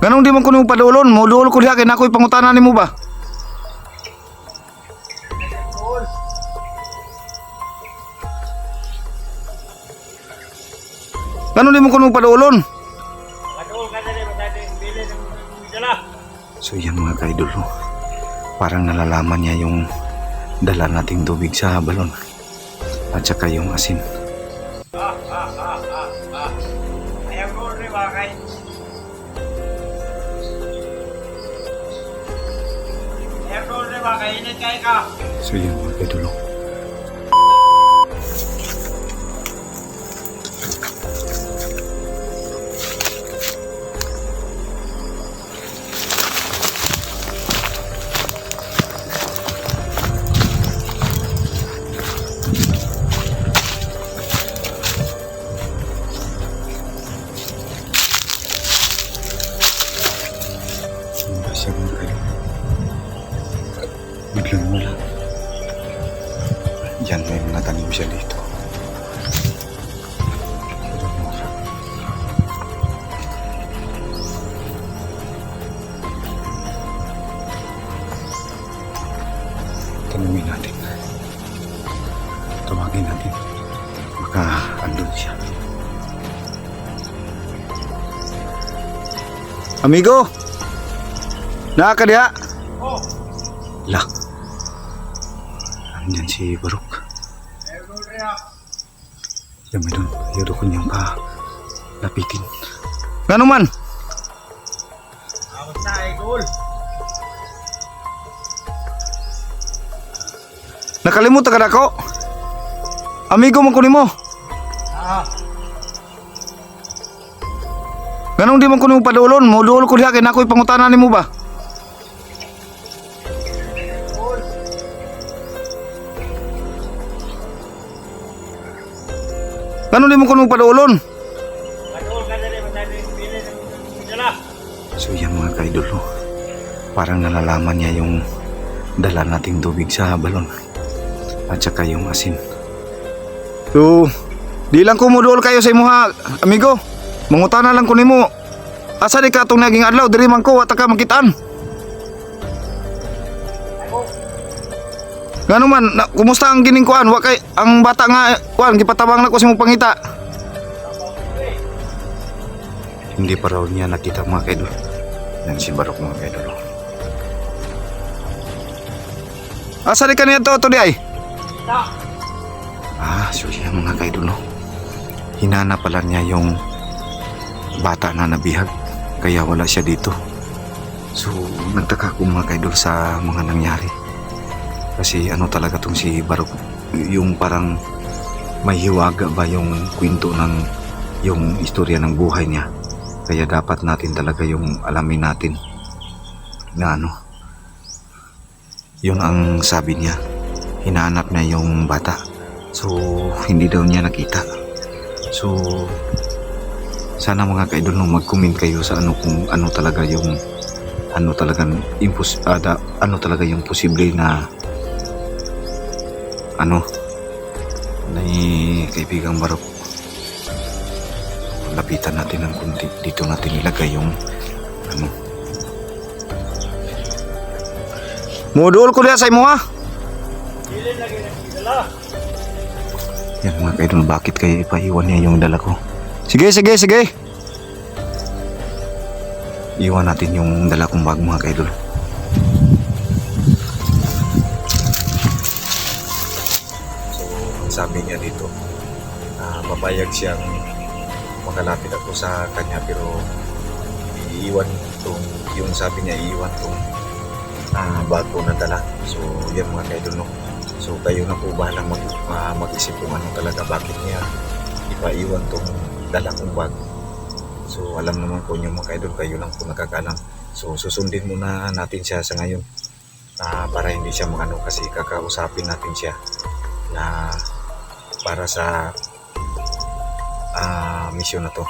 Ganong di man ko nimo padulon, mo duol ko diha kay nakoy pangutanan nimo ba? Ganon di mo ko nung padulon. So yan mga kaidol, parang nalalaman niya yung dala nating tubig sa balon at saka yung asin. So yan mga kaidol. Biglang wala. Yan, may mga tanim siya dito. Tanungin natin. Tawagin natin. Baka andun siya. Amigo! Naka diha? Oh. Lah. Andyan si Barok. Yan may doon. Ayaw ko niyang pa lapitin. Gano'n man? Awat na, idol. Nakalimutan ka na ako? Amigo mo kunin mo. Ganong di man ko nimo padulon, mo duol ko diha kay nakoy pangutanan nimo ba? Ganon di mo ko nung padulon. So yan mga kaidol, parang nalalaman niya yung dala nating tubig sa balon at saka yung asin. So di lang ko modul kayo sa imo ha, amigo. Mangutana lang ko nimo. Asa di ka itong naging adlaw, diri man ko wata ka makitaan. Gano man, kumusta ang gining kuan? Wa kay ang bata nga kuan gipatabang na ko sa imong pangita. Hindi pa raw niya nakita mga kaidol. Yan si Barok mga kaidol. Asa di kaniya to di ay? So yan mga kaidol. Hinana pala niya yung bata na nabihag kaya wala siya dito. So nagtaka ko mga kaidol sa mga nangyari. Kasi ano talaga tong si Barok, yung parang may hiwaga ba yung kwento ng yung istorya ng buhay niya. Kaya dapat natin talaga yung alamin natin na ano. Yun ang sabi niya, hinahanap niya yung bata. So hindi daw niya nakita. So sana mga kaidol mag-comment kayo sa ano kung ano talaga yung ano talagang ano talaga yung posible na ano ni kaibigang Barok. Lapitan natin ng kunti. Dito natin ilagay yung ano. Modul ko diya sa imo ha. Yan mga kaidol, bakit kayo ipaiwan niya yung dala ko? Sige. Iwan natin yung dala kong bag mga kaidol. Sabi niya dito papayag siyang makalapit ako sa kanya pero iiwan tong yung sabi niya iiwan tong bago na dala. So yan mga kaidol so kayo na po bahalang mag-isip kung ano talaga bakit niya ipaiwan tong dala kong bag. So alam naman po niyo mga kaidol, kayo lang po nakakaalam. So susundin muna natin siya sa ngayon para hindi siya magano kasi kakausapin natin siya na para sa misyon na to.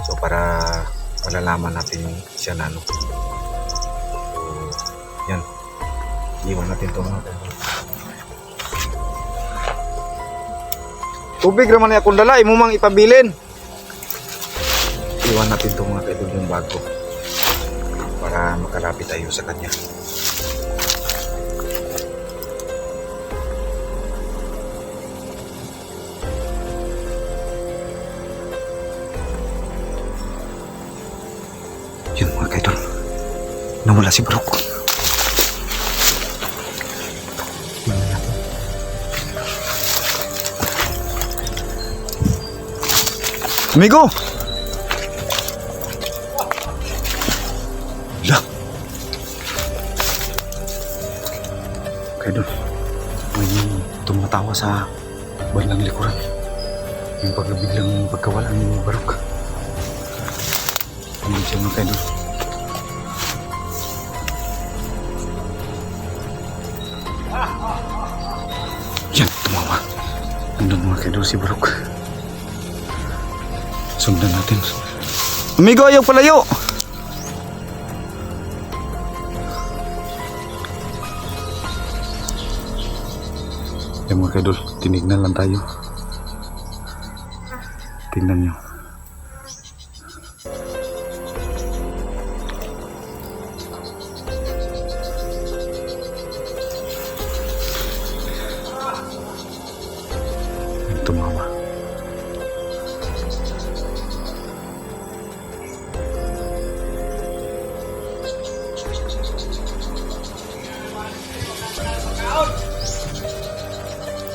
So para malalaman natin siya na ano. So yan, iwan natin ito mga kaidol. Tubig naman akong dala, mo mang ipabilin. Iwan natin ito mga kaidol yung bago. para makalapit tayo sa kanya. Yun mga kaidol, nawala si Barok. Amigo! Lah! Kaidol, may tumatawa sa bandang likuran. Yung biglang pagkawala ni Barok. Hindi siya mga kaidol. Yan, tumawa. Andun mga kaidol si Barok. Sundan natin. Amigo, ayaw palayo! Yan mga kaidol, tinignan lang tayo. Tingnan nyo. Tumawa.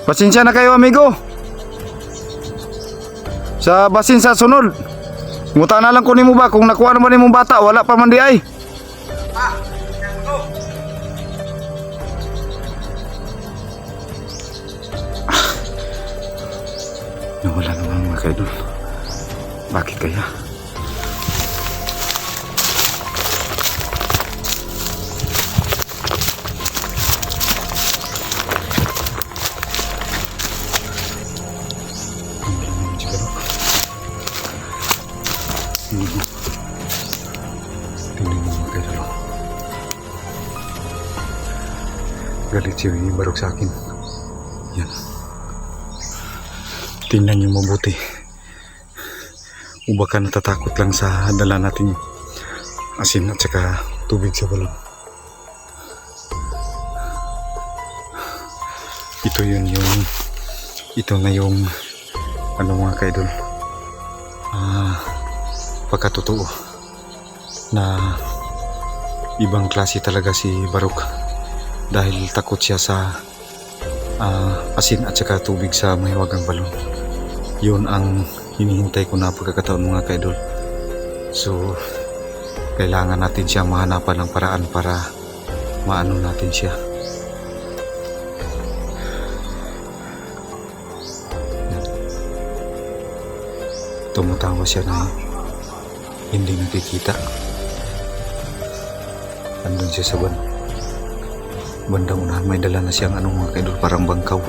Pasensya na kayo amigo. Sa basin sa sunod. Nguta na lang kunin mo ba kung nakuha naman yung bata, wala pa man di ay. Nawala naman mga kaidol. Bakit kaya? Tingnan mo mga kaidol. Galit si Barok sa akin. Yan. Tingnan niyo mabuti. O baka natatakot lang sa dala nating asin at saka tubig sa balon. Ito na yung ano mga kaidol, pagkatotoo na ibang klase talaga si Barok dahil takot siya sa asin at saka tubig sa mahiwagang balon. Yun ang hinihintay ko na pagkakataon mga kaidol. So kailangan natin siya mahanapan ng paraan para maano natin siya. Tumatawa siya na hindi nakikita. Andun siya sa bandang unahan. May dala na siyang mga kaidol, parang bangkaw.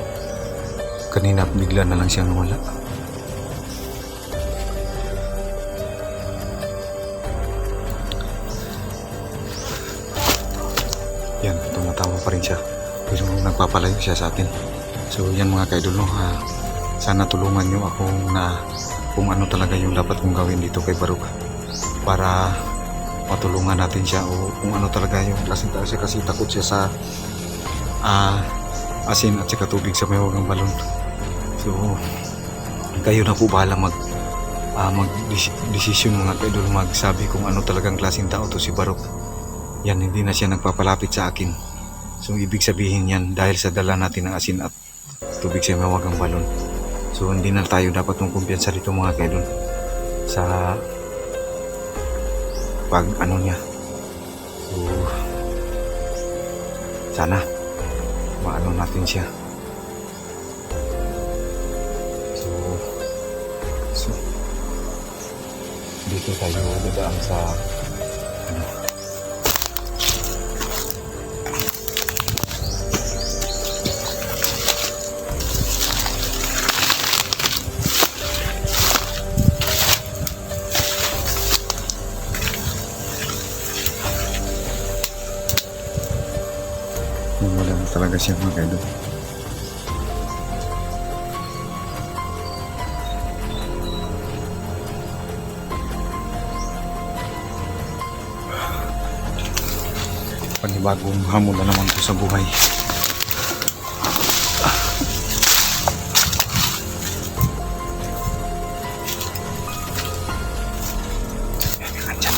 Kanina bigla na lang siyang nawala. Yan, tumatawa pa rin siya pero nagpapalayo siya sa atin. So yan mga kaidol, sana tulungan nyo ako na kung ano talaga yung dapat kong gawin dito kay Barok para matulungan natin siya, o kung ano talaga yung klaseng tao siya, kasi takot siya sa asin at saka tubig sa mahiwagang balon. So kayo na po bahala mag-desisyon mga kaidol, magsabi kung ano talagang klaseng tao to si Barok. Yan, hindi na siya nagpapalapit sa akin. So ibig sabihin yan dahil sa dala natin ng asin at tubig sa mahiwagang balon. So hindi na tayo dapat mong kumpiyansa dito mga kaidol sa pag ano niya. So sana maano natin siya. So dito tayo dadaan sa ano, wala na talaga siya mga kaidol. Panibagong hamon na naman po sa buhay. Andyan na siya.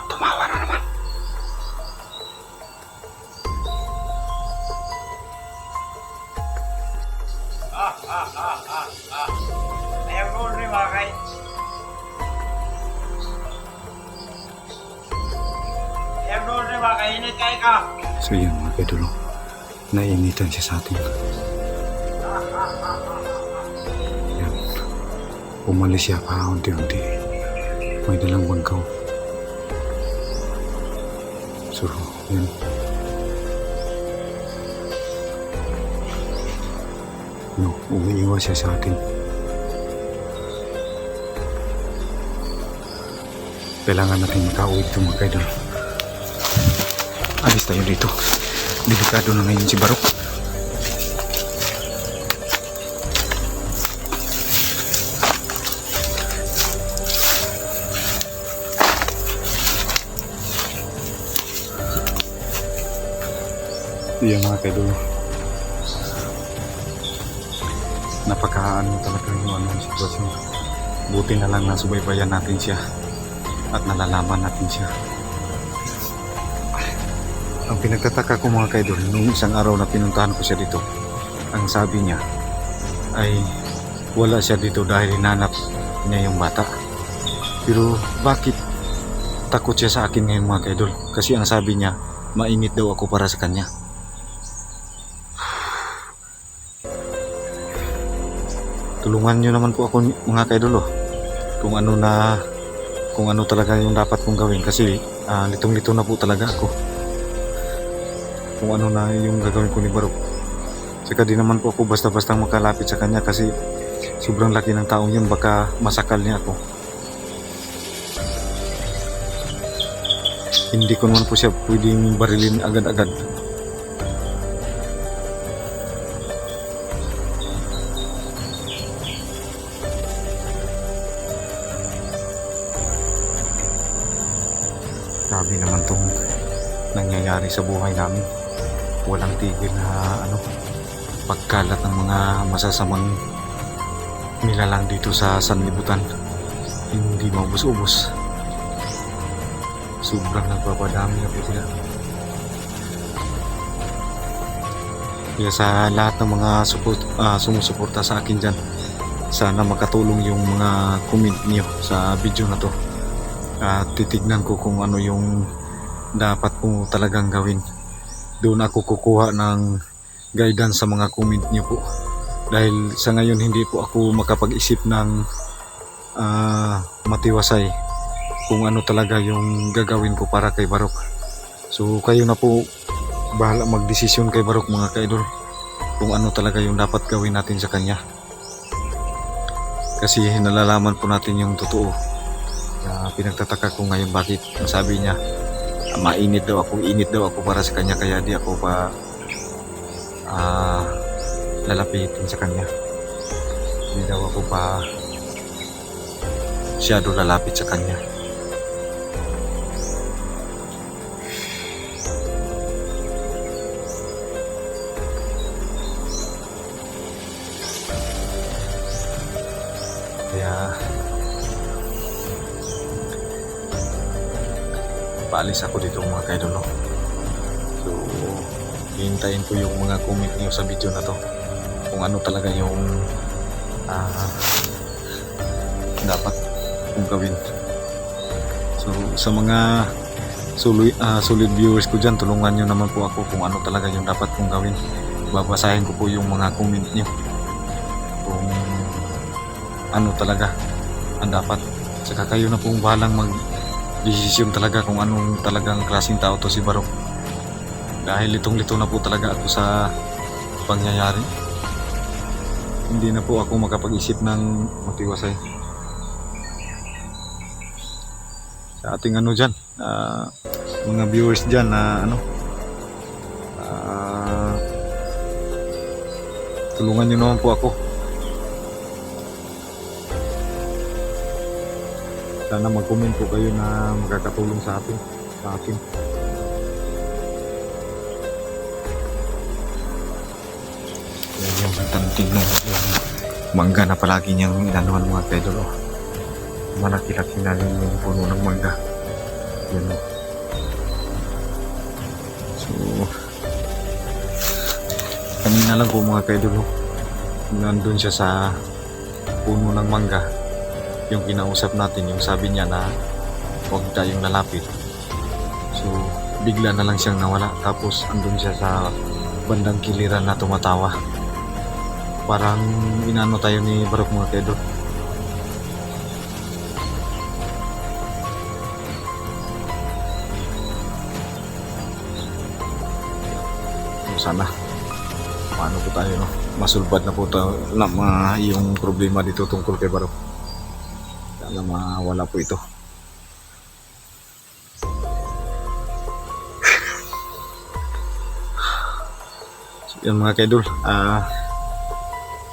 Tumawa na naman. Ayaw ko rin makay. Ayaw ko rin makay. Init kayo ka. So yun mga kaidolo, nainitan siya sa atin. Yan. Umalis siya pa unti-unti. May dalang bangkaw. So yan. No, umiiwas siya sa atin. Kailangan natin makauwi dito mga kaidol. Alis tayo dito. Delikado na ngayon si Barok. Iya mga kaidol. Napakaano talaga yung sitwasyon. Buti na lang nasubaybayan natin siya at nalalaman natin siya. Ang pinagtataka ko mga kaidol, nung isang araw na pinuntahan ko siya dito, ang sabi niya ay wala siya dito dahil hinanap niya yung bata. Pero bakit takot siya sa akin ngayon mga kaidol? Kasi ang sabi niya, mainit daw ako para sa kanya. Tulungan nyo naman po ako mga kaidol kung ano talaga yung dapat kong gawin kasi litong-lito na po talaga ako kung ano na yung gagawin ko ni Barok. Saka di naman po ako basta-basta makalapit sa kanya kasi sobrang laki ng taong yun, baka masakal niya ako. Hindi ko naman po siya pwedeng barilin agad-agad. Grabe naman itong nangyayari sa buhay namin. Walang tigil na pagkalat ng mga masasamang nilalang dito sa sanlibutan. Hindi maubos-ubos. Sobrang nagpapadami na po sila. Kaya sa lahat ng mga sumusuporta sa akin dyan, sana makatulong yung mga comment niyo sa video na to. At titignan ko kung ano yung dapat ko talagang gawin. Doon ako kukuha ng guidance sa mga comment niyo po. Dahil sa ngayon hindi po ako makapag-isip ng matiwasay kung ano talaga yung gagawin ko para kay Barok. So kayo na po bahala magdesisyon kay Barok mga kaidol kung ano talaga yung dapat gawin natin sa kanya. Kasi nalalaman po natin yung totoo. Pinagtataka ko ngayon bakit sabi niya init daw ako para sa kanya, kaya di ako pa lalapitin sa kanya. Hindi daw ako pa masyado lalapit sa kanya. Kaya paalis ako dito mga kaidol. So hihintayin ko yung mga comment niyo sa video na to kung ano talaga yung dapat kong gawin. So sa mga solid viewers ko dyan, tulungan nyo naman po ako kung ano talaga yung dapat kong gawin. Babasahin ko po yung mga comment niyo kung ano talaga ang dapat. Saka kayo na pong bahalang desisyon talaga kung anong talagang klaseng tao to si Barok. Dahil litong-lito na po talaga ako sa pangyayari. Hindi na po ako makapag-isip ng matiwasay. Sa ating dyan, mga viewers dyan na tulungan nyo naman po ako Sana mag-comment po kayo na makakatulong sa atin. Yan yung tanting na yung mangga na palagi niyang inanuhan mga kaidol. Oh. Malaki-laki na rin yung puno ng mangga. Yan o. So, kanina lang po mga kaidol. Oh. Nandun siya sa puno ng mangga. Yung kinausap natin, yung sabi niya na huwag tayong lalapit. So, bigla na lang siyang nawala. Tapos, andun siya sa bandang kiliran na tumatawa. Parang inano tayo ni Barok mga kaidol. So, sana paano po tayo, no? Masulbad na po tayo na yung problema dito tungkol kay Barok. Sana mawala po ito. So, yan mga kaidol,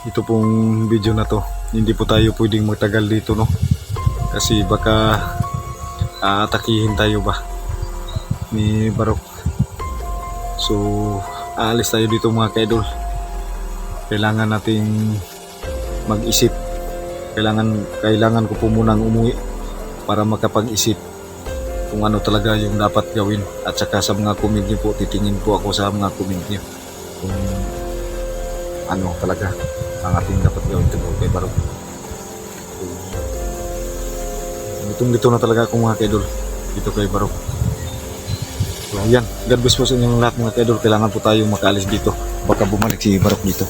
ito pong video na to, hindi po tayo pwedeng magtagal dito, no? Kasi baka atakihin tayo ba ni Barok. So aalis tayo dito mga kaidol. Kailangan nating mag-isip. Kailangan ko po munang umuwi para makapag-isip kung ano talaga yung dapat gawin. At saka sa mga comment niyo po, titingin po ako sa mga comment niyo kung ano talaga ang ating dapat gawin tungkol kay Barok. Dito na talaga ako mga kaidol dito kay Barok. So yan, God bless po sa inyong lahat mga kaidol. Kailangan po tayong makaalis dito, baka bumalik si Barok dito.